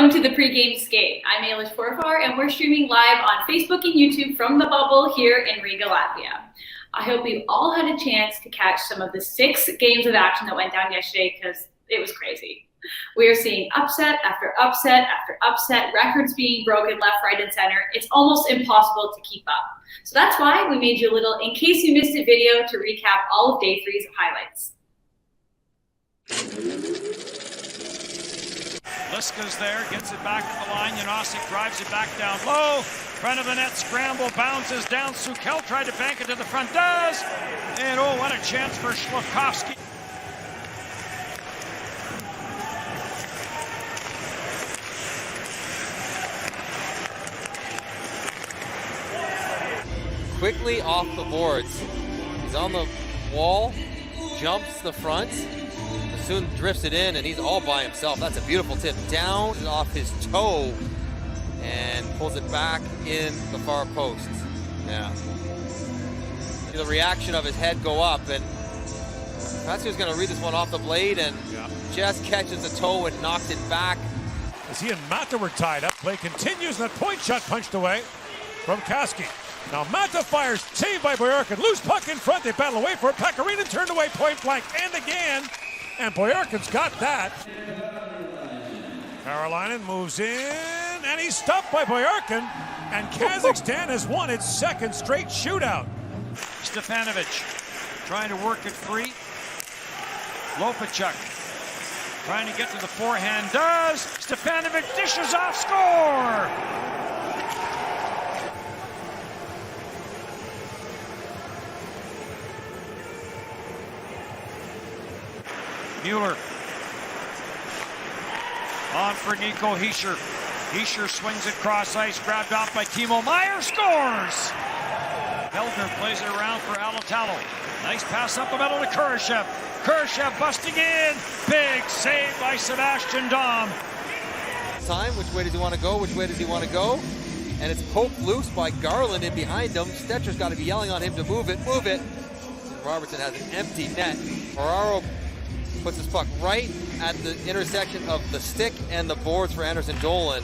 Welcome to the Pregame Skate. I'm IIHF, and we're streaming live on Facebook and YouTube from the bubble here in Riga, Latvia. I hope you all had a chance to catch some of the 6 games of action that went down yesterday because it was crazy. We are seeing upset after upset after upset, records being broken left, right, and center. It's almost impossible to keep up. So that's why we made you a little in case you missed it video to recap all of day 3's highlights. Liska's there, gets it back at the line. Janosic drives it back down low. Front of the net scramble, bounces down. Sukel tried to bank it to the front, does. And oh, what a chance for Slavkovsky. Quickly off the boards. He's on the wall, jumps the front. Soon drifts it in, and he's all by himself. That's a beautiful tip. Down off his toe and pulls it back in the far post. Yeah. See the reaction of his head go up, and Patsio's going to read this one off the blade and just catches the toe and knocks it back. As he and Mata were tied up, play continues, and that point shot punched away from Kaski. Now Mata fires, saved by Boyarkin. Loose puck in front, they battle away for it. Pakarinen turned away point blank, and again. And Boyarkin's got that. Karolainen moves in, and he's stopped by Boyarkin. And Kazakhstan has won its 2nd straight shootout. Stefanovic trying to work it free. Lopachuk trying to get to the forehand, does. Stefanovic dishes off, score! Mueller on for Nico Hischier. Hischier swings it cross ice, grabbed off by Timo Meier, scores! Helger plays it around for Alatalo. Nice pass up the middle to Kurashev. Kurashev busting in. Big save by Sebastian Dom. Time, which way does he want to go? Which way does he want to go? And it's poked loose by Garland in behind him. Stetcher's got to be yelling on him to move it, move it. Robertson has an empty net. Ferraro puts his puck right at the intersection of the stick and the boards for Anderson Dolan.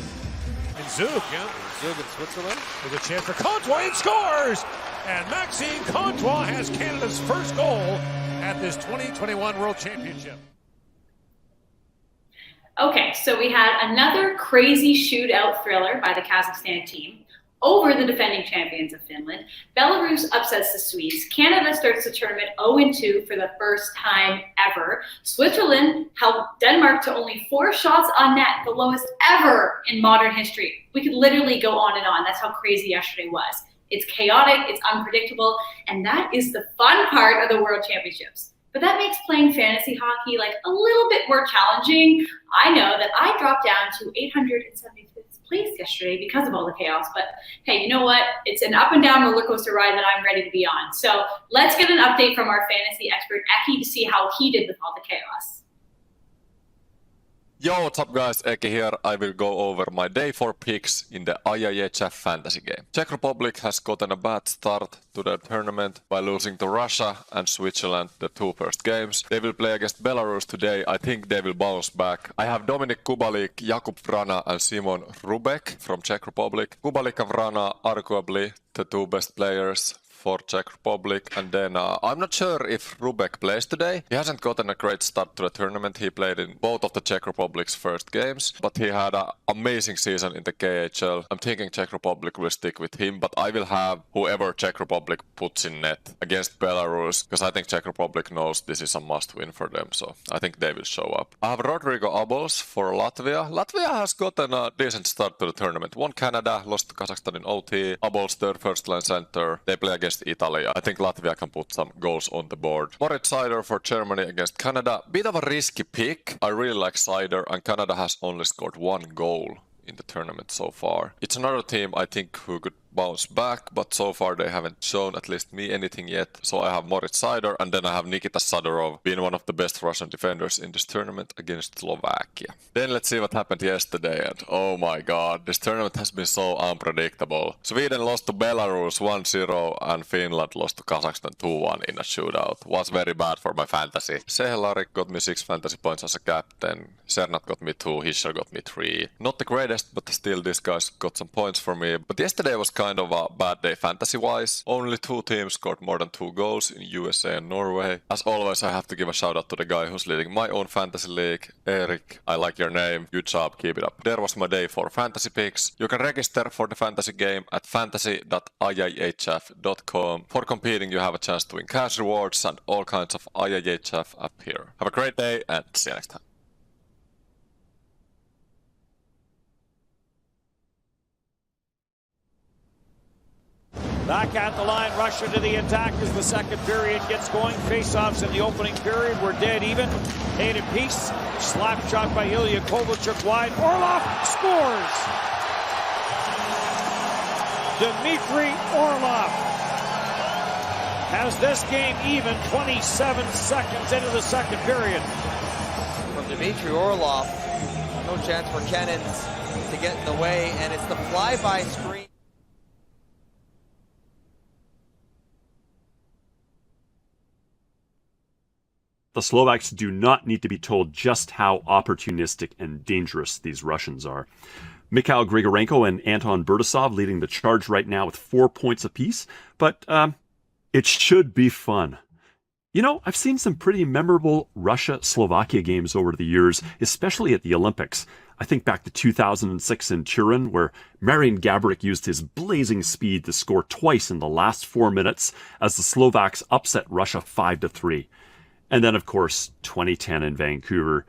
And Zug, Zug in Switzerland. With a chance for Comtois, and scores! And Maxime Comtois has Canada's first goal at this 2021 World Championship. Okay, so we had another crazy shootout thriller by the Kazakhstan team over the defending champions of Finland. Belarus upsets the Swedes. Canada starts the tournament 0-2 for the first time ever. Switzerland held Denmark to only 4 shots on net, the lowest ever in modern history. We could literally go on and on. That's how crazy yesterday was. It's chaotic, it's unpredictable, and that is the fun part of the World Championships. But that makes playing fantasy hockey like a little bit more challenging. I know that I dropped down to 875th place yesterday because of all the chaos, but hey, you know what? It's an up and down roller coaster ride that I'm ready to be on. So let's get an update from our fantasy expert, Eki, to see how he did with all the chaos. Yo, what's up guys, Eki here. I will go over my day 4 picks in the IIHF fantasy game. Czech Republic has gotten a bad start to the tournament by losing to Russia and Switzerland the 2 first games. They will play against Belarus today. I think they will bounce back. I have Dominik Kubalik, Jakub Vrana and Simon Rubek from Czech Republic. Kubalik and Vrana arguably the 2 best players for Czech Republic, and then I'm not sure if Rubek plays today. He hasn't gotten a great start to the tournament. He played in both of the Czech Republic's first games, but he had an amazing season in the KHL. I'm thinking Czech Republic will stick with him, but I will have whoever Czech Republic puts in net against Belarus, because I think Czech Republic knows this is a must-win for them, so I think they will show up. I have Rodrigo Abols for Latvia. Latvia has gotten a decent start to the tournament. Won Canada, lost to Kazakhstan in OT. Abols their first-line center. They play against Italy. I think Latvia can put some goals on the board. Moritz Seider for Germany against Canada. Bit of a risky pick. I really like Seider, and Canada has only scored 1 goal in the tournament so far. It's another team I think who could bounce back, but so far they haven't shown at least me anything yet. So I have Moritz Seider, and then I have Nikita Sadorov, being one of the best Russian defenders in this tournament against Slovakia. Then let's see what happened yesterday, and oh my god, this tournament has been so unpredictable. Sweden lost to Belarus 1-0, and Finland lost to Kazakhstan 2-1 in a shootout. Was very bad for my fantasy. Sehelarik got me 6 fantasy points as a captain, Cernat got me 2, Hischer got me 3. Not the greatest, but still these guys got some points for me. But yesterday was kind of a bad day fantasy-wise. Only 2 teams scored more than 2 goals in USA and Norway. As always, I have to give a shout out to the guy who's leading my own fantasy league, Erik. I like your name. Good job, keep it up. There was my day for fantasy picks. You can register for the fantasy game at fantasy.iihf.com. For competing, you have a chance to win cash rewards and all kinds of IIHF up here. Have a great day and see you next time. Back at the line, Russia to the attack as the second period gets going. Face-offs in the opening period were dead even. 8 apiece. Slap shot by Ilya Kovalchuk wide. Orlov scores! Dmitry Orlov has this game even 27 seconds into the second period. From Dmitry Orlov, no chance for Cannons to get in the way, and it's the flyby screen. The Slovaks do not need to be told just how opportunistic and dangerous these Russians are. Mikhail Grigorenko and Anton Bertasov leading the charge right now with 4 points apiece, but it should be fun. You know, I've seen some pretty memorable Russia-Slovakia games over the years, especially at the Olympics. I think back to 2006 in Turin, where Marian Gaborik used his blazing speed to score twice in the last 4 minutes as the Slovaks upset Russia 5-3. And then, of course, 2010 in Vancouver.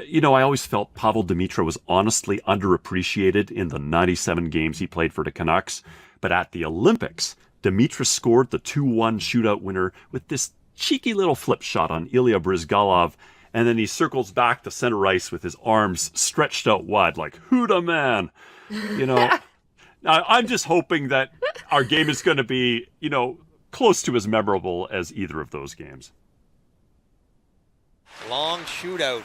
You know, I always felt Pavel Demitra was honestly underappreciated in the 97 games he played for the Canucks. But at the Olympics, Demitra scored the 2-1 shootout winner with this cheeky little flip shot on Ilya Brizgalov. And then he circles back to center ice with his arms stretched out wide like, who da man? You know, I'm just hoping that our game is going to be, you know, close to as memorable as either of those games. Long shootout.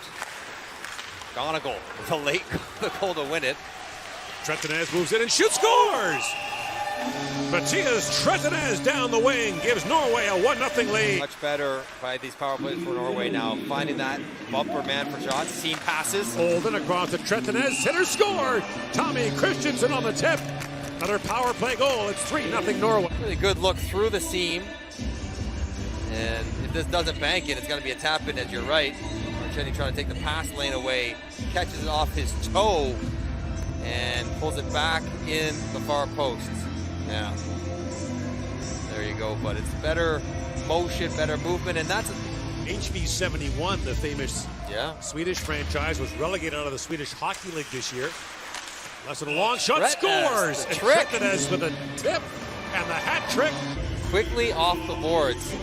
Donegal with a late goal to win it. Tretinez moves in and shoots, scores! Matthias Tretinez down the wing gives Norway a 1-0 lead. Much better by these power plays for Norway now. Finding that bumper man for shots. Seam passes. Holden across to Tretinez. Center score. Tommy Christensen on the tip. Another power play goal. It's 3-0 Norway. Really good look through the seam. And if this doesn't bank it, it's going to be a tap in, as you're right. Marchetti trying to take the pass lane away. Catches it off his toe and pulls it back in the far post. Yeah. There you go, but it's better motion, better movement, and that's HV71, the famous yeah. Swedish franchise, was relegated out of the Swedish Hockey League this year. Less than a long shot, scores! And Tretinez with a tip and the hat trick. Quickly off the boards.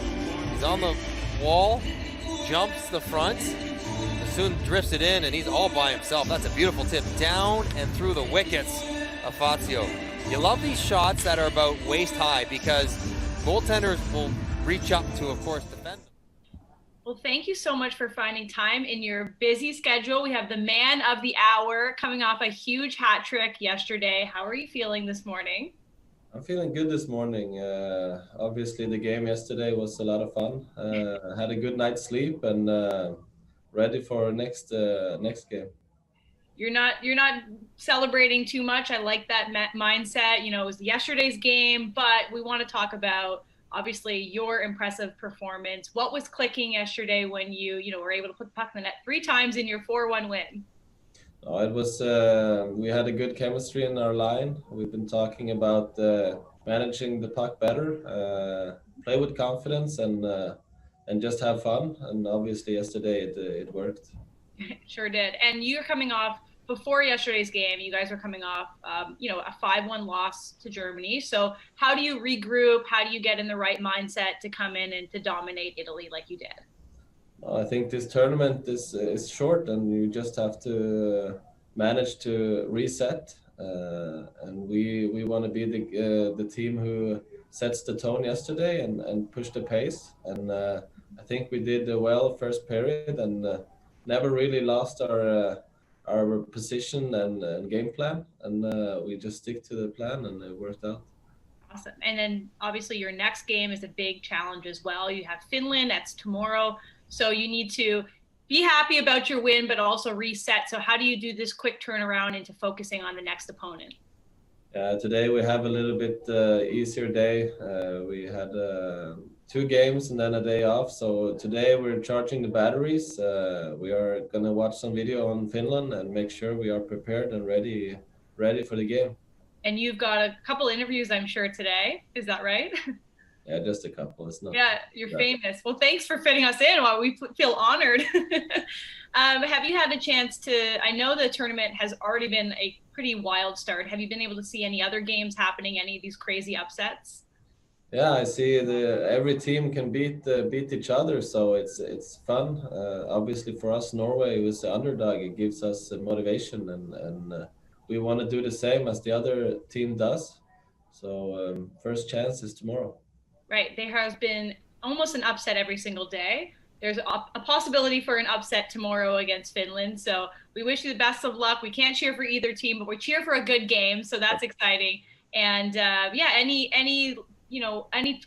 He's on the wall, jumps the front, soon drifts it in, and he's all by himself. That's a beautiful tip down and through the wickets of Fazio. You love these shots that are about waist high because goaltenders will reach up to, of course, defend them. Well, thank you so much for finding time in your busy schedule. We have the man of the hour coming off a huge hat trick yesterday. How are you feeling this morning? I'm feeling good this morning. Obviously, the game yesterday was a lot of fun. Had a good night's sleep and ready for next game. You're not celebrating too much. I like that mindset. You know, it was yesterday's game, but we want to talk about obviously your impressive performance. What was clicking yesterday when you were able to put the puck in the net 3 times in your 4-1 win? Oh, it was we had a good chemistry in our line. We've been talking about managing the puck better, play with confidence, and just have fun. And obviously yesterday it worked. Sure did. And you're coming off, before yesterday's game, you guys were coming off a 5-1 loss to Germany. So how do you regroup? How do you get in the right mindset to come in and to dominate Italy like you did? I think this tournament is short, and you just have to manage to reset and we want to be the team who sets the tone yesterday and push the pace. And I think we did well first period and never really lost our position and game plan. And we just stick to the plan, and it worked out. Awesome. And then obviously your next game is a big challenge as well. You have Finland, that's tomorrow. So you need to be happy about your win, but also reset. So how do you do this quick turnaround into focusing on the next opponent? Today we have a little bit easier day. We had 2 games and then a day off. So today we're charging the batteries. We are going to watch some video on Finland and make sure we are prepared and ready for the game. And you've got a couple interviews, I'm sure, today. Is that right? Yeah, just a couple. It's not. Yeah, you're famous. Well, thanks for fitting us in. Well, we feel honored. Have you had a chance to, I know the tournament has already been a pretty wild start. Have you been able to see any other games happening, any of these crazy upsets? Yeah, I see every team can beat each other, so it's fun. Obviously for us, Norway was the underdog. It gives us motivation, and we want to do the same as the other team does. So first chance is tomorrow. Right. There has been almost an upset every single day. There's a possibility for an upset tomorrow against Finland. So we wish you the best of luck. We can't cheer for either team, but we cheer for a good game. So that's exciting. And any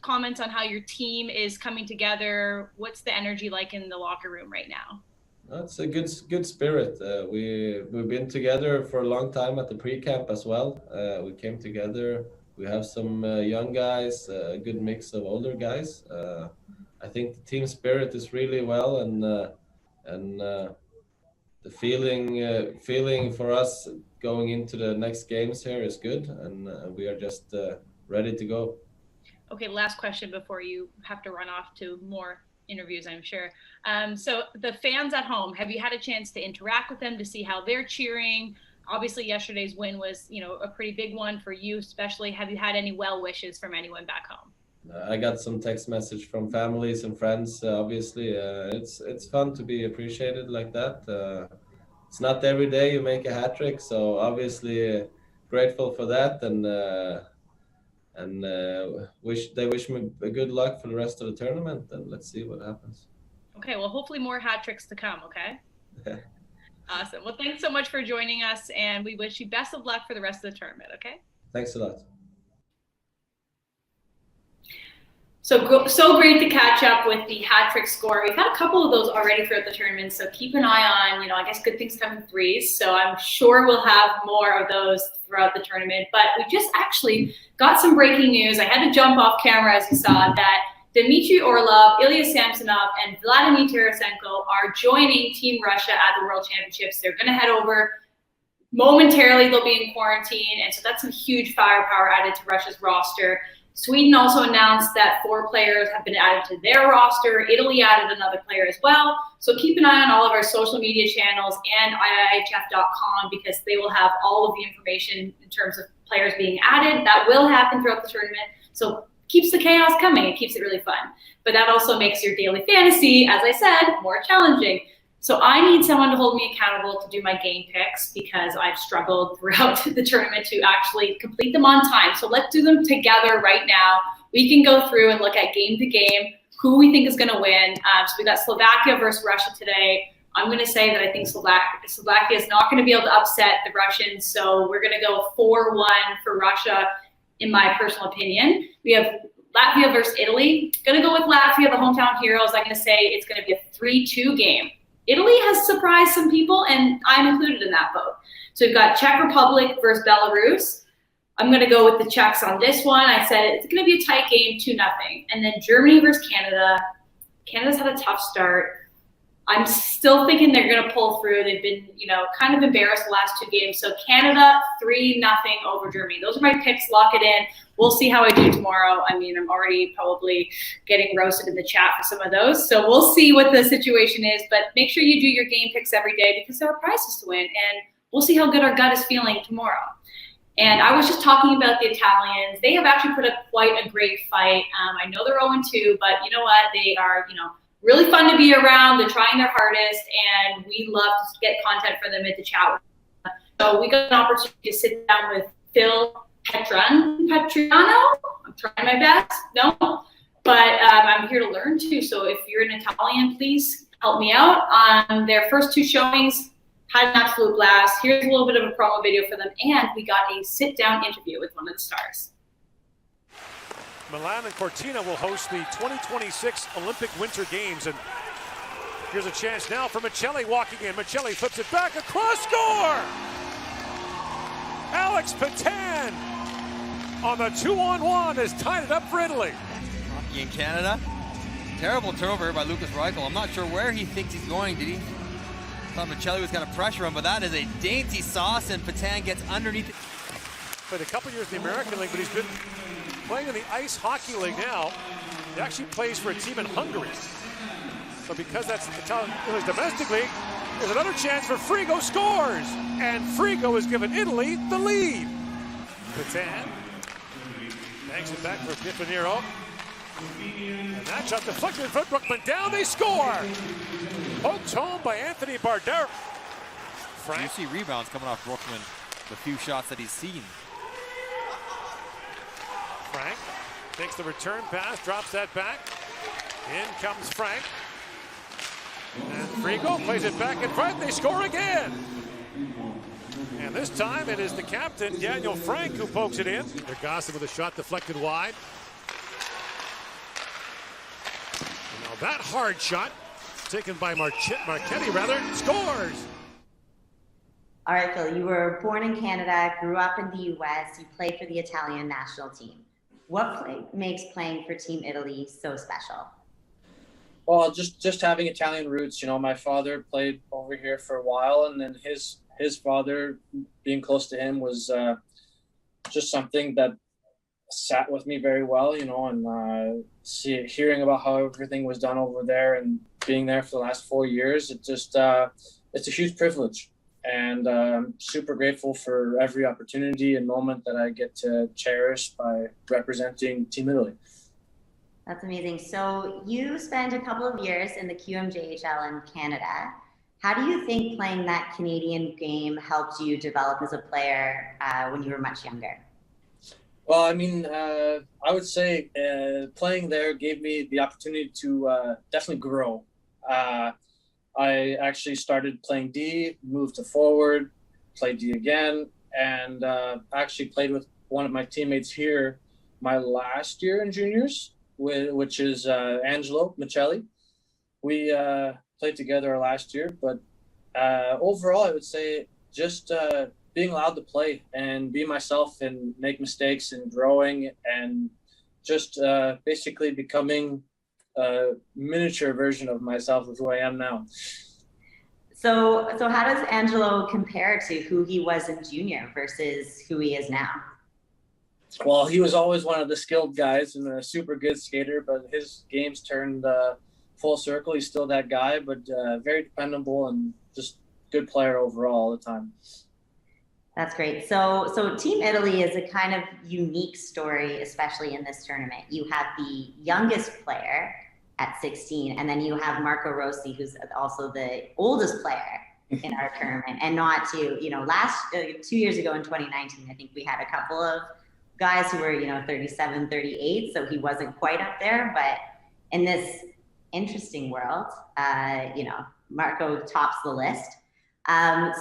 comments on how your team is coming together? What's the energy like in the locker room right now? That's a good spirit. We've been together for a long time at the pre-camp as well. We came together. We have some young guys, a good mix of older guys. I think the team spirit is really well, and the feeling for us going into the next games here is good, and we are just ready to go. Okay, last question before you have to run off to more interviews, I'm sure. So the fans at home, have you had a chance to interact with them to see how they're cheering? Obviously, yesterday's win was, a pretty big one for you, especially. Have you had any well wishes from anyone back home? I got some text message from families and friends. Obviously, it's fun to be appreciated like that. It's not every day you make a hat trick, so obviously grateful for that, and wish me a good luck for the rest of the tournament, and let's see what happens. Okay, well, hopefully more hat tricks to come. Okay. Awesome. Well, thanks so much for joining us, and we wish you best of luck for the rest of the tournament, okay? Thanks a lot. So great to catch up with the hat trick score. We've had a couple of those already throughout the tournament, so keep an eye on, I guess good things come in threes. So I'm sure we'll have more of those throughout the tournament. But we just actually got some breaking news. I had to jump off camera, as you saw, that Dmitry Orlov, Ilya Samsonov, and Vladimir Tarasenko are joining Team Russia at the World Championships. They're going to head over momentarily. They'll be in quarantine, and so that's some huge firepower added to Russia's roster. Sweden also announced that 4 players have been added to their roster. Italy added another player as well. So keep an eye on all of our social media channels and IIHF.com, because they will have all of the information in terms of players being added. That will happen throughout the tournament. So keeps the chaos coming. It keeps it really fun. But that also makes your daily fantasy, as I said, more challenging. So I need someone to hold me accountable to do my game picks, because I've struggled throughout the tournament to actually complete them on time. So let's do them together right now. We can go through and look at game to game, who we think is going to win. So we got Slovakia versus Russia today. I'm going to say that I think Slovakia is not going to be able to upset the Russians. So we're going to go 4-1 for Russia, in my personal opinion. We have Latvia versus Italy. Going to go with Latvia, the hometown heroes. I'm going to say it's going to be a 3-2 game. Italy has surprised some people, and I'm included in that vote. So we've got Czech Republic versus Belarus. I'm going to go with the Czechs on this one. I said it's going to be a tight game, 2-0. And then Germany versus Canada. Canada's had a tough start. I'm still thinking they're going to pull through. They've been, kind of embarrassed the last 2 games. So Canada, 3-0 over Germany. Those are my picks. Lock it in. We'll see how I do tomorrow. I mean, I'm already probably getting roasted in the chat for some of those. So we'll see what the situation is. But make sure you do your game picks every day, because there are prizes to win. And we'll see how good our gut is feeling tomorrow. And I was just talking about the Italians. They have actually put up quite a great fight. I know they're 0-2, but you know what? They are, really fun to be around. They're trying their hardest, and we love to get content for them at the chat. So we got an opportunity to sit down with Phil Pietroniro. I'm trying my best. No, but I'm here to learn too. So if you're an Italian, please help me out. On their first 2 showings, had an absolute blast. Here's a little bit of a promo video for them, and we got a sit-down interview with one of the stars. Milan and Cortina will host the 2026 Olympic Winter Games, and here's a chance now for Michelli walking in. Michelli flips it back across, score! Alex Patan on the 2-on-1 has tied it up for Italy. Hockey in Canada. Terrible turnover here by Lucas Reichel. I'm not sure where he thinks he's going. Did he? Thought Michelli was going to pressure him, but that is a dainty sauce, and Patan gets underneath it. Played a couple years in the American League, but he's been playing in the Ice Hockey League now. He actually plays for a team in Hungary. So because that's Italy's domestic league, there's another chance for Frigo scores. And Frigo has given Italy the lead. Patan banks it back for Pietroniro. And that shot deflected in front, Brookman down, they score! Poked home by Anthony Bardero. You see rebounds coming off Brookman, the few shots that he's seen. Frank takes the return pass, drops that back. In comes Frank. And Frigo plays it back in front, they score again! And this time it is the captain, Daniel Frank, who pokes it in. Dergasa with a shot deflected wide. And now that hard shot, taken by Marchetti, scores! All right, Phil, you were born in Canada, grew up in the US, you played for the Italian national team. What makes playing for Team Italy so special? Well, just having Italian roots. You know, my father played over here for a while, and then his father, being close to him, was just something that sat with me very well. You know, and hearing about how everything was done over there and being there for the last 4 years, it's a huge privilege. And I'm super grateful for every opportunity and moment that I get to cherish by representing Team Italy. That's amazing. So you spent a couple of years in the QMJHL in Canada. How do you think playing that Canadian game helped you develop as a player when you were much younger? Well, I mean, I would say playing there gave me the opportunity to definitely grow. I actually started playing D, moved to forward, played D again, and actually played with one of my teammates here my last year in juniors, which is Angelo Michelli. We played together last year, but overall, I would say just being allowed to play and be myself and make mistakes and growing and just basically becoming a miniature version of myself of who I am now. So how does Angelo compare to who he was in junior versus who he is now? Well, he was always one of the skilled guys and a super good skater, but his game's turned full circle. He's still that guy, but very dependable and just good player overall all the time. That's great. So Team Italy is a kind of unique story, especially in this tournament. You have the youngest player at 16, and then you have Marco Rossi, who's also the oldest player in our tournament. And not to, 2 years ago in 2019, I think we had a couple of guys who were, 37, 38, so he wasn't quite up there. But in this interesting world, Marco tops the list.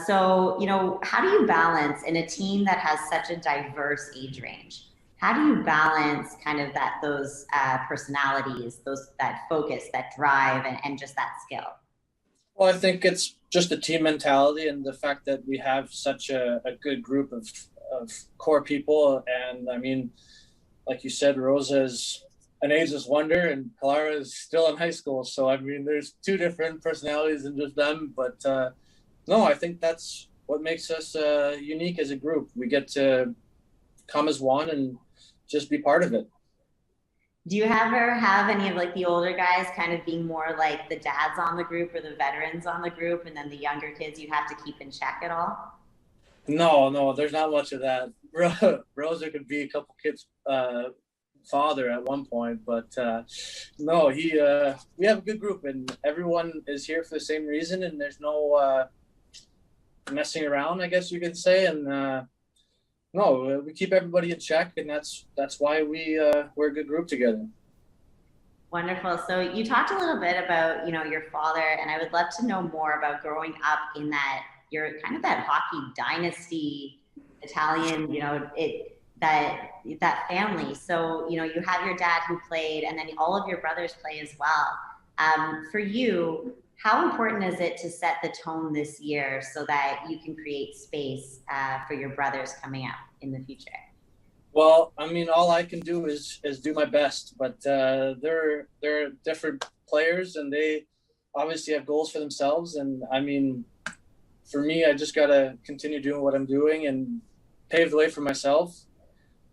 So, how do you balance in a team that has such a diverse age range? How do you balance kind of those personalities, that focus, that drive, and just that skill? Well, I think it's just the team mentality and the fact that we have such a good group of core people. And I mean, like you said, Rosa is an ageless wonder and Clara is still in high school. So, I mean, there's two different personalities in just them. But no, I think that's what makes us unique as a group. We get to come as one and just be part of it. Do you ever have any of the older guys kind of being more like the dads on the group or the veterans on the group, and then the younger kids you have to keep in check at all? No, there's not much of that. Rosa could be a couple kids' father at one point, but no, we have a good group and everyone is here for the same reason, and there's no messing around, I guess you could say. And no, we keep everybody in check, and that's why we're a good group together. Wonderful. So you talked a little bit about, your father, and I would love to know more about growing up in you're kind of that hockey dynasty, Italian, that family. So, you have your dad who played, and then all of your brothers play as well. For you, how important is it to set the tone this year so that you can create space for your brothers coming up in the future? Well, I mean, all I can do is do my best, but they're different players, and they obviously have goals for themselves. And I mean, for me, I just gotta continue doing what I'm doing and pave the way for myself,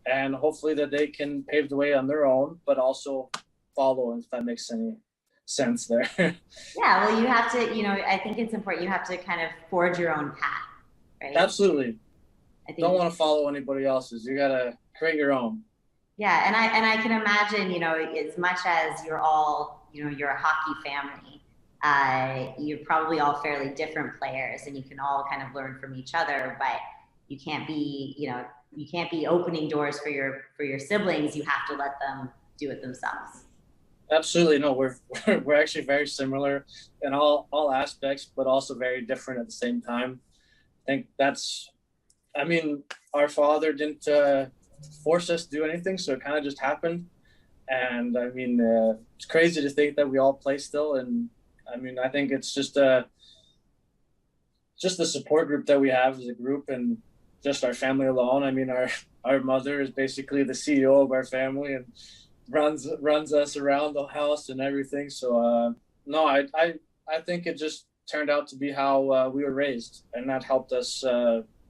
and hopefully that they can pave the way on their own, but also follow, if that makes any sense there. Yeah, well, you have to, I think it's important. You have to kind of forge your own path, right? Absolutely. I think Don't want to follow anybody else's. You gotta create your own. Yeah, and I can imagine, as much as you're all, you're a hockey family, you're probably all fairly different players, and you can all kind of learn from each other, but you can't be, you can't be opening doors for your siblings. You have to let them do it themselves. Absolutely. No, we're actually very similar in all aspects, but also very different at the same time. I think our father didn't force us to do anything, so it kind of just happened. And I mean, it's crazy to think that we all play still. And I mean, I think it's just the support group that we have as a group, and just our family alone. I mean, our mother is basically the CEO of our family and runs us around the house and everything. So no, I think it just turned out to be how we were raised, and that helped us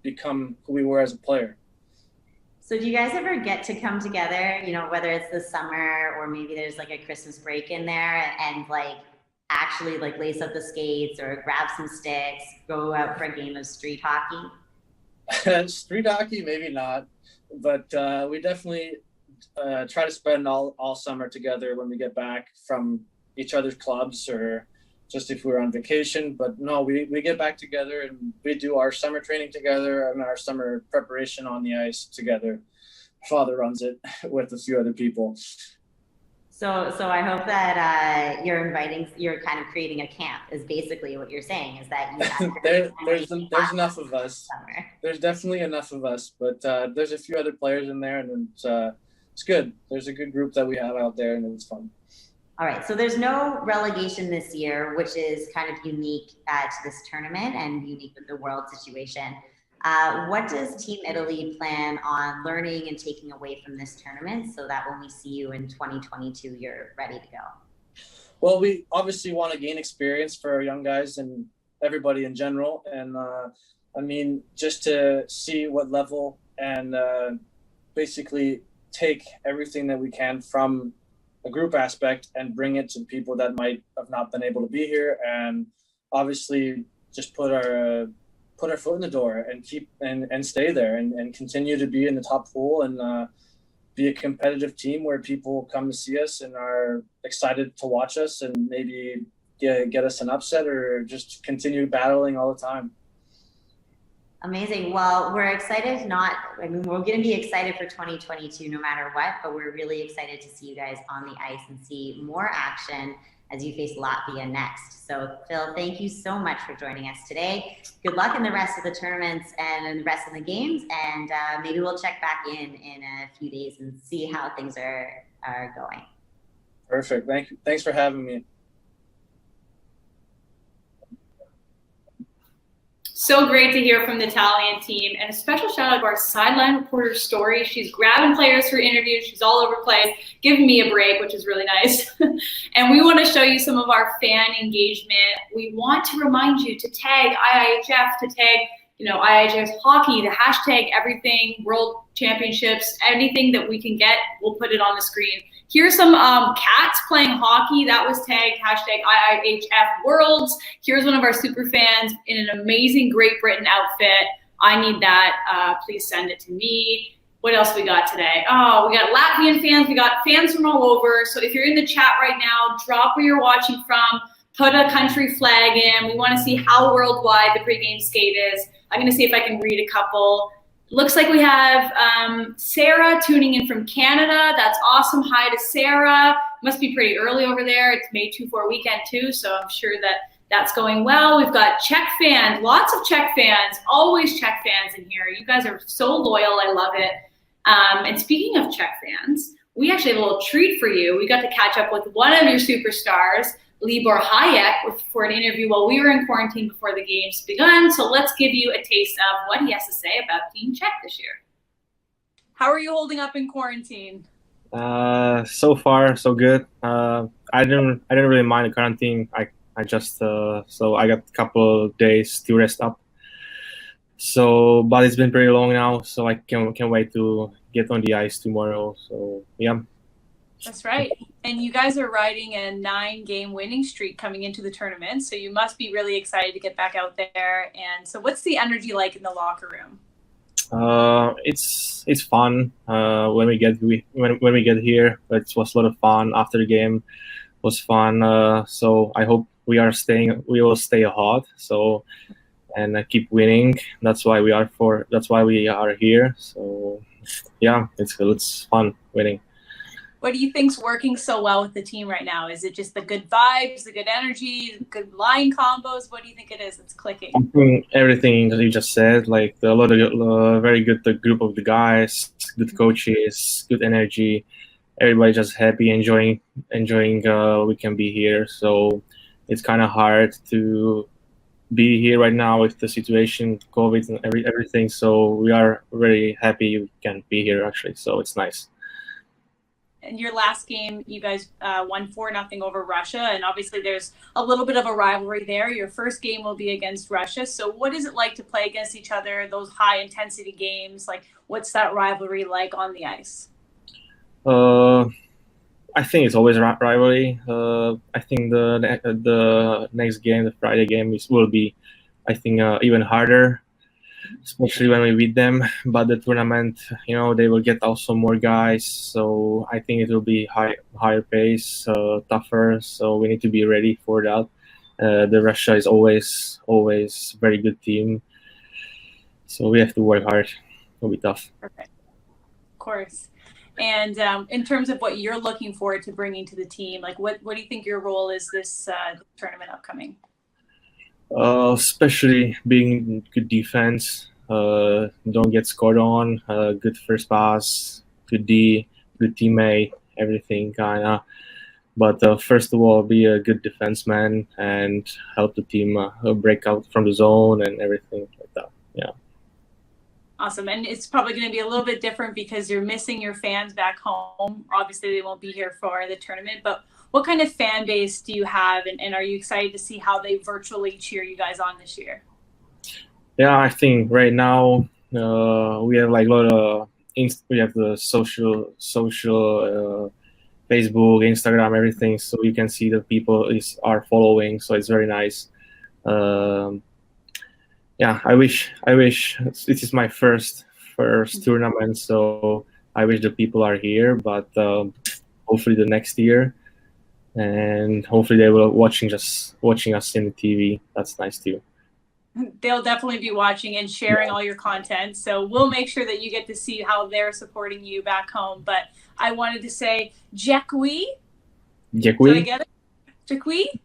become who we were as a player. So do you guys ever get to come together, whether it's the summer or maybe there's like a Christmas break in there, and actually lace up the skates or grab some sticks, go out for a game of street hockey? Street hockey, maybe not, but we definitely try to spend all summer together when we get back from each other's clubs, or just if we're on vacation. But no, we get back together and we do our summer training together and our summer preparation on the ice together. Father runs it with a few other people. So I hope that you're kind of creating a camp, is basically what you're saying, is that you there's enough of us. Summer. There's definitely enough of us, but there's a few other players in there, and it's good. There's a good group that we have out there, and it's fun. All right, so there's no relegation this year, which is kind of unique to this tournament and unique with the world situation. What does Team Italy plan on learning and taking away from this tournament so that when we see you in 2022, you're ready to go? Well, we obviously want to gain experience for our young guys and everybody in general. And I mean, just to see what level, and basically take everything that we can from a group aspect and bring it to people that might have not been able to be here, and obviously just put our foot in the door and keep and stay there and continue to be in the top pool, and be a competitive team where people come to see us and are excited to watch us, and maybe get us an upset or just continue battling all the time. Amazing. Well, we're excited. We're going to be excited for 2022 no matter what, but we're really excited to see you guys on the ice and see more action as you face Latvia next. So Phil, thank you so much for joining us today. Good luck in the rest of the tournaments and in the rest of the games, and maybe we'll check back in a few days and see how things are going. Perfect. Thank you. Thanks for having me. So great to hear from the Italian team, and a special shout out to our sideline reporter, Story. She's grabbing players for interviews. She's all over the place, giving me a break, which is really nice. And we want to show you some of our fan engagement. We want to remind you to tag IIHF, to tag IIHF hockey, the hashtag everything, World Championships, anything that we can get, we'll put it on the screen. Here's some cats playing hockey. That was tagged hashtag IIHF Worlds. Here's one of our super fans in an amazing Great Britain outfit. I need that. Please send it to me. What else we got today? Oh, we got Latvian fans. We got fans from all over. So if you're in the chat right now, drop where you're watching from. put a country flag in. We want to see how worldwide the pregame skate is. I'm going to see if I can read a couple. Looks like we have Sarah tuning in from Canada. That's awesome. Hi to Sarah. Must be pretty early over there. It's May 2-4 weekend too, so I'm sure that that's going well. We've got Czech fans, lots of Czech fans, always Czech fans in here. You guys are so loyal. I love it. And speaking of Czech fans, we actually have a little treat for you. We got to catch up with one of your superstars, Libor Hayek, for an interview while we were in quarantine before the games begun. So let's give you a taste of what he has to say about Team Czech this year. How are you holding up in quarantine? So far so good. I didn't really mind the quarantine. I just so I got a couple of days to rest up. So, but it's been pretty long now, so I can't wait to get on the ice tomorrow. So yeah. That's right. And you guys are riding a 9-game winning streak coming into the tournament, so you must be really excited to get back out there. And so what's the energy like in the locker room? It's fun when we get here. It was a lot of fun. After the game was fun. So I hope we will stay hot. So and keep winning. That's why we are here. So yeah, it's fun winning. What do you think's working so well with the team right now? Is it just the good vibes, the good energy, good line combos? What do you think it is that's clicking? I think everything that you just said, like a lot of very good group of the guys, good coaches, good energy. Everybody just happy, enjoying. We can be here, so it's kind of hard to be here right now with the situation, COVID and everything. So we are very happy we can be here actually. So it's nice. In your last game, you guys won 4-0 over Russia, and obviously there's a little bit of a rivalry there. Your first game will be against Russia. So what is it like to play against each other, those high-intensity games? Like, what's that rivalry like on the ice? I think it's always a rivalry. I think the next game, the Friday game, will be, I think, even harder, especially when we beat them. But the tournament, they will get also more guys, so I think it will be higher pace, tougher. So we need to be ready for that. The Russia is always very good team, so we have to work hard. It'll be tough. Perfect. Of course. And in terms of what you're looking forward to bringing to the team, like what do you think your role is this tournament upcoming? Especially being good defense, don't get scored on, good first pass, good D, good teammate, everything kind of. But first of all, be a good defenseman and help the team break out from the zone and everything like that. Yeah. Awesome. And it's probably going to be a little bit different because you're missing your fans back home. Obviously, they won't be here for the tournament, but what kind of fan base do you have, and are you excited to see how they virtually cheer you guys on this year? Yeah, I think right now we have like a lot of we have the social Facebook, Instagram, everything, so you can see the people are following. So it's very nice. Yeah, I wish this is my first tournament, so I wish the people are here, but hopefully the next year, and hopefully they will watching us in the TV. That's nice too. They'll definitely be watching and sharing all your content, so we'll make sure that you get to see how they're supporting you back home. But I wanted to say Děkuji. Did I get it? Děkuji.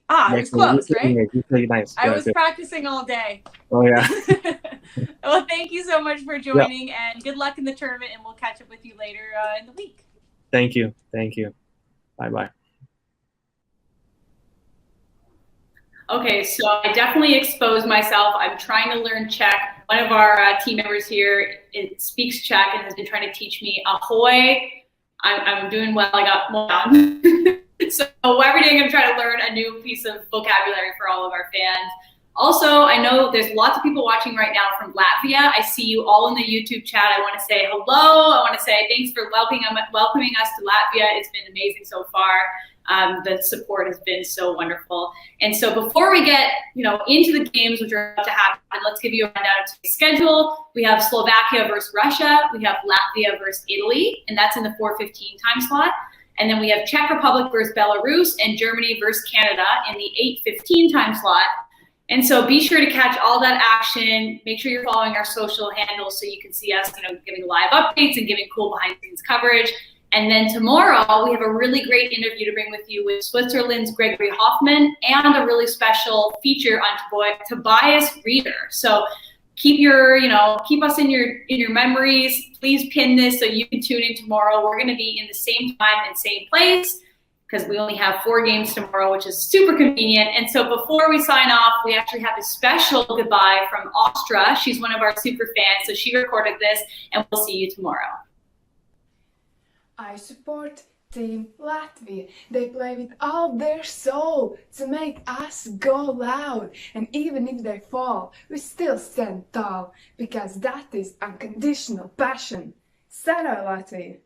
Ah, it was close, right? Really nice. I was practicing all day. Oh, yeah. Well, thank you so much for joining, and good luck in the tournament, and we'll catch up with you later in the week. Thank you. Bye-bye. Okay, so I definitely exposed myself. I'm trying to learn Czech. One of our team members here speaks Czech and has been trying to teach me ahoy. I'm doing well. I got more done. So every day I'm going to try to learn a new piece of vocabulary for all of our fans. Also, I know there's lots of people watching right now from Latvia. I see you all in the YouTube chat. I want to say hello. I want to say thanks for welcoming us to Latvia. It's been amazing so far. The support has been so wonderful. And so before we get into the games, which are about to happen, let's give you a rundown of today's schedule. We have Slovakia versus Russia. We have Latvia versus Italy, and that's in the 4:15 time slot. And then we have Czech Republic versus Belarus and Germany versus Canada in the 8:15 time slot. And so be sure to catch all that action. Make sure you're following our social handles so you can see us, giving live updates and giving cool behind the scenes coverage. And then tomorrow we have a really great interview to bring with you with Switzerland's Gregory Hoffman and a really special feature on Tobias Reeder. So keep us in your memories. Please pin this so you can tune in tomorrow. We're going to be in the same time and same place because we only have 4 games tomorrow, which is super convenient. And so before we sign off, we actually have a special goodbye from Ostra. She's one of our super fans, so she recorded this, and we'll see you tomorrow. I support Team Latvia. They play with all their soul to make us go loud. And even if they fall, we still stand tall, because that is unconditional passion. Saro Latvia!